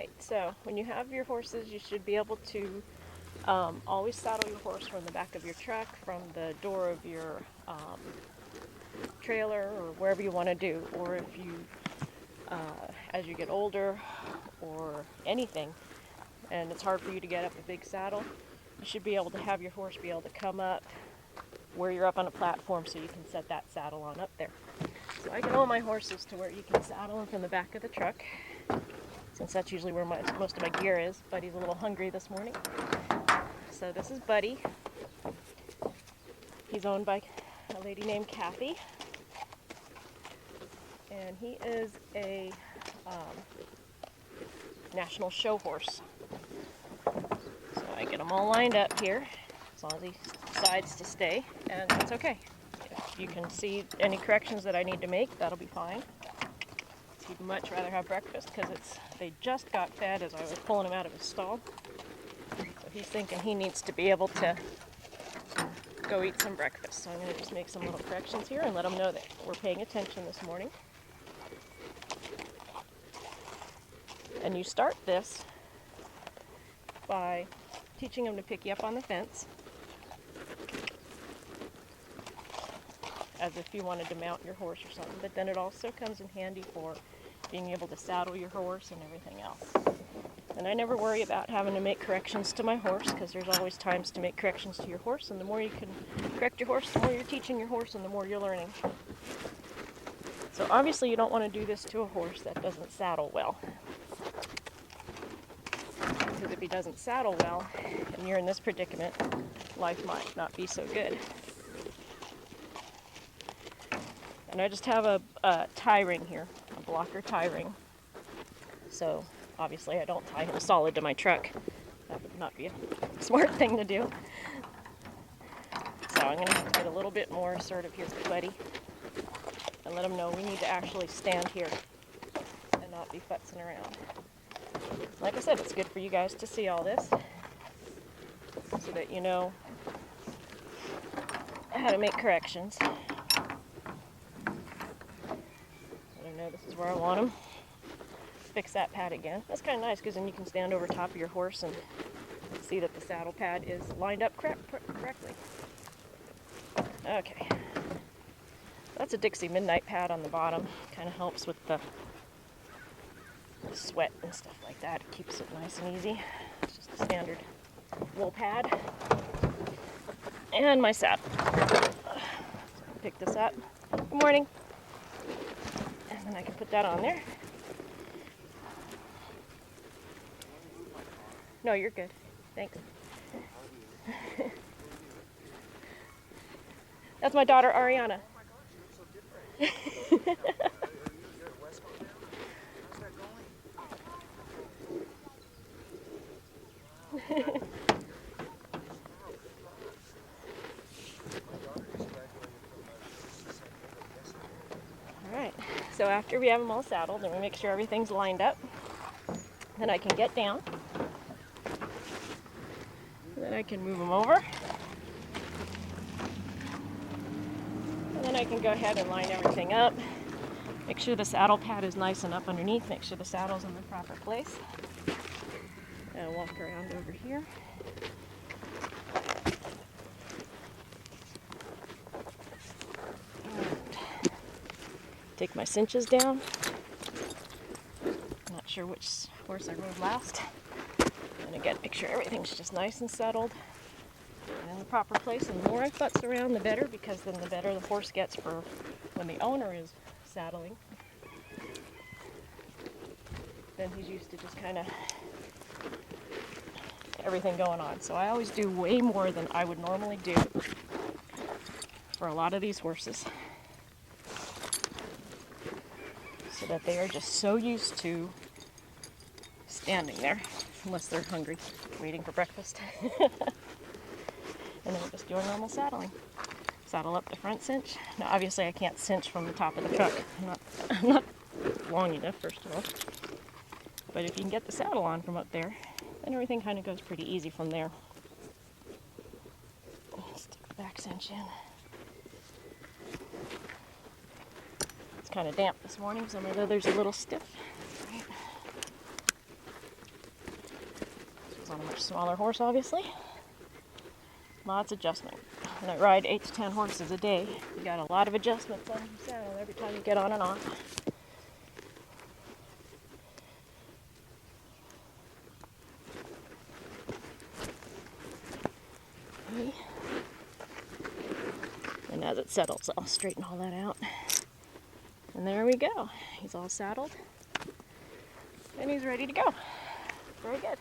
Alright, so when you have your horses, you should be able to always saddle your horse from the back of your truck, from the door of your trailer, or wherever you want to do. Or if you, as you get older, or anything, and it's hard for you to get up a big saddle, you should be able to have your horse be able to come up where you're up on a platform so you can set that saddle on up there. So I get all my horses to where you can saddle them from the back of the truck, since that's usually where most of my gear is. Buddy's a little hungry this morning. So this is Buddy. He's owned by a lady named Kathy. And he is a national show horse. So I get him all lined up here, as long as he decides to stay, and that's okay. If you can see any corrections that I need to make, that'll be fine. He'd much rather have breakfast because they just got fed as I was pulling him out of his stall. So he's thinking he needs to be able to go eat some breakfast. So I'm going to just make some little corrections here and let him know that we're paying attention this morning. And you start this by teaching him to pick you up on the fence, as if you wanted to mount your horse or something, but then it also comes in handy for being able to saddle your horse and everything else. And I never worry about having to make corrections to my horse, because there's always times to make corrections to your horse, and the more you can correct your horse, the more you're teaching your horse and the more you're learning. So obviously you don't want to do this to a horse that doesn't saddle well, because if he doesn't saddle well and you're in this predicament, life might not be so good. And I just have a tie ring here, a blocker tie ring. So obviously I don't tie him solid to my truck. That would not be a smart thing to do. So I'm going to have to get a little bit more assertive here with Buddy and let him know we need to actually stand here and not be futzing around. Like I said, it's good for you guys to see all this so that you know how to make corrections. This is where I want him. Fix that pad again. That's kind of nice, because then you can stand over top of your horse and see that the saddle pad is lined up correctly. Okay. That's a Dixie Midnight pad on the bottom. Kind of helps with the sweat and stuff like that. It keeps it nice and easy. It's just a standard wool pad. And my saddle. So pick this up. Good morning. And I can put that on there. No, you're good. Thanks. That's my daughter, Ariana. Oh my gosh, you look so different. You're at Westmont now? How's that going? Alright, so after we have them all saddled and we make sure everything's lined up, then I can get down. And then I can move them over. And then I can go ahead and line everything up. Make sure the saddle pad is nice and up underneath. Make sure the saddle's in the proper place. And I'll walk around over here. Take my cinches down. Not sure which horse I rode last. And again, make sure everything's just nice and settled and in the proper place. And the more I futz around, the better, because then the better the horse gets for when the owner is saddling. Then he's used to just kind of everything going on. So I always do way more than I would normally do for a lot of these horses, so that they are just so used to standing there, unless they're hungry, waiting for breakfast. And then we're just doing normal saddling. Saddle up the front cinch. Now obviously I can't cinch from the top of the truck. I'm not long enough, first of all. But if you can get the saddle on from up there, then everything kind of goes pretty easy from there. Stick the back cinch in. It's kind of damp this morning, so my leather's a little stiff. Right. on a much smaller horse, obviously. Lots of adjustment. When I ride 8 to 10 horses a day, you got a lot of adjustments on your saddle every time you get on and off. Okay. And as it settles, I'll straighten all that out. And there we go. He's all saddled. And he's ready to go. Very good.